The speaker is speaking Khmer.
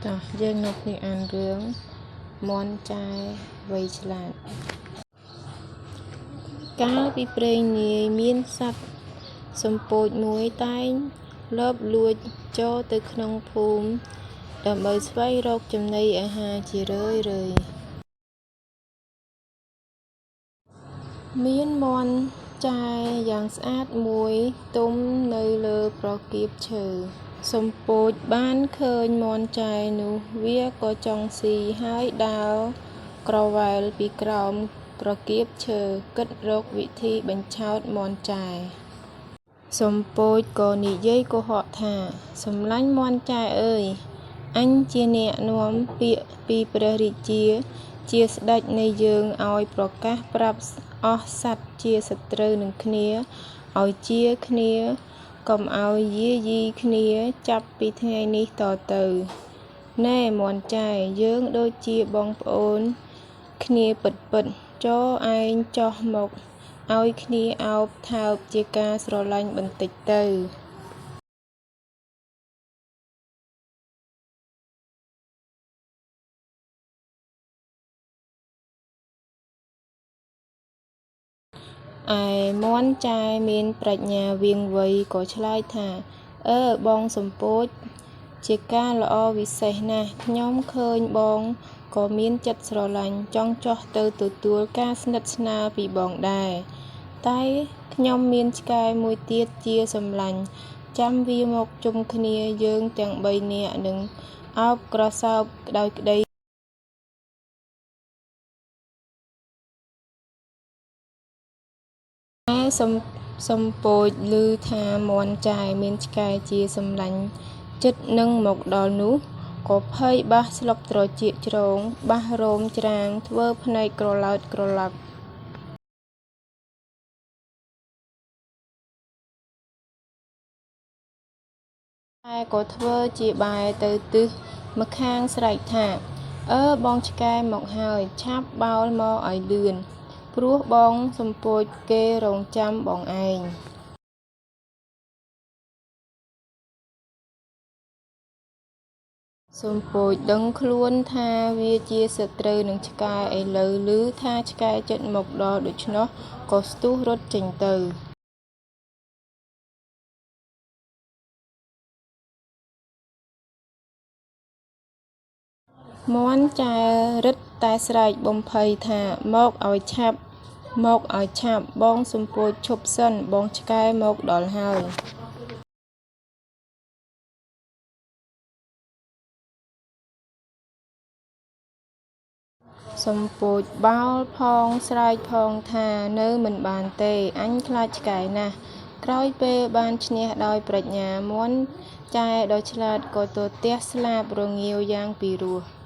តោះយើងនៅគ្នាអានរឿងមន់ចាយវៃឆ្លាតកាលពីព្រេងនាយមានសត្វសំពោចមួយតែងលបលួចចូលទៅក្នុងភូមិដើម្បីស្វែងរកចំណីអាហារជារឿយមានមន់ចាយយ៉ាងស្អាតមួយទុំនៅលើប្រកៀបឈើសំពោចបានឃើញមន់ចាយនោះវាក៏ចង់ស៊ីហើយដើរក្រវ៉ែលពីក្រោមប្រកៀបឈើគិតរកវិធីបញ្ឆោតមន់ចាយសំពោចក៏និយាយកុហកថាសម្លាញ់មន់ចាយអើយអញជាអ្នកនាំពាក្យពីព្រះរាជាស្ដេចនៃយើងឲ្យប្រកាសប្រាប់អស់សត្វជាសត្រូវនឹងគ្នាឲ្យជាគ្នាកុំឲ្យយាយីគ្នាចាប់ពីថ្ងៃនេះតទៅណែមន់ចាយយើងដូចជាបងប្អូនគ្នាពិតចូលឯងចោះមកឲ្យគ្នាអោបថើបជាការស្រឡាញ់បន្តិចទៅឯមន់ចាយមានប្រាជ្ញាវាងវៃក៏ឆ្លើយថាបងសំពោចជាការល្អវិសេសណាស់ខ្ញុំឃើញបងក៏មានចិត្តស្រឡាញ់ចង់ចោះទៅទទួលការស្និទ្ធស្នាលពីបងដែរតែខ្ញុំមានឆ្កែមួយទៀតជាសម្លាញ់ចាំវាមកជុំគ្នាយើងទាំង3នាក់នឹងអោបក្រសោបដោយក្តីសំពោចឮថាមន់ចាយមានឆ្កែជាសម្លាញ់ចិត្តនឹងមកដល់នោះក៏ភ័យបះស្លុកត្រចៀកជ្រងបះរោមច្រាងធ្វើភ្នែកក្រឡោតក្រឡាប់តែក៏ធ្វើជាបែរទៅទិសម្ខាងស្រែកថាបងឆ្កែមកហើយឆាប់បោលមកឲ្យលឿនព្រោះបងសំពោចគេរងចាំបងឯងសំពោចដឹងខ្លួនថាវាជាសត្រូវនឹងឆ្កែឥឡូវឮថាឆ្កែជិតមកដល់ដូច្នោះក៏ស្ទុះរត់ចេញទៅមន់ចាយរឹតតែស្រែកបំភ័យថាមកឲ្យឆាប់បងសំពោចឈប់សិនបងឆ្កែមកដល់ហើយសំពោចបោលផងស្រែកផងថានៅមិនបានទេអញខ្លាចឆ្កែណាស់ក្រោយពេលបានឈ្នះដោយប្រាជ្ញាមន់ចាយដ៏ឆ្លាតក៏ទទះស្លាបរងាវយ៉ាងពីរោះ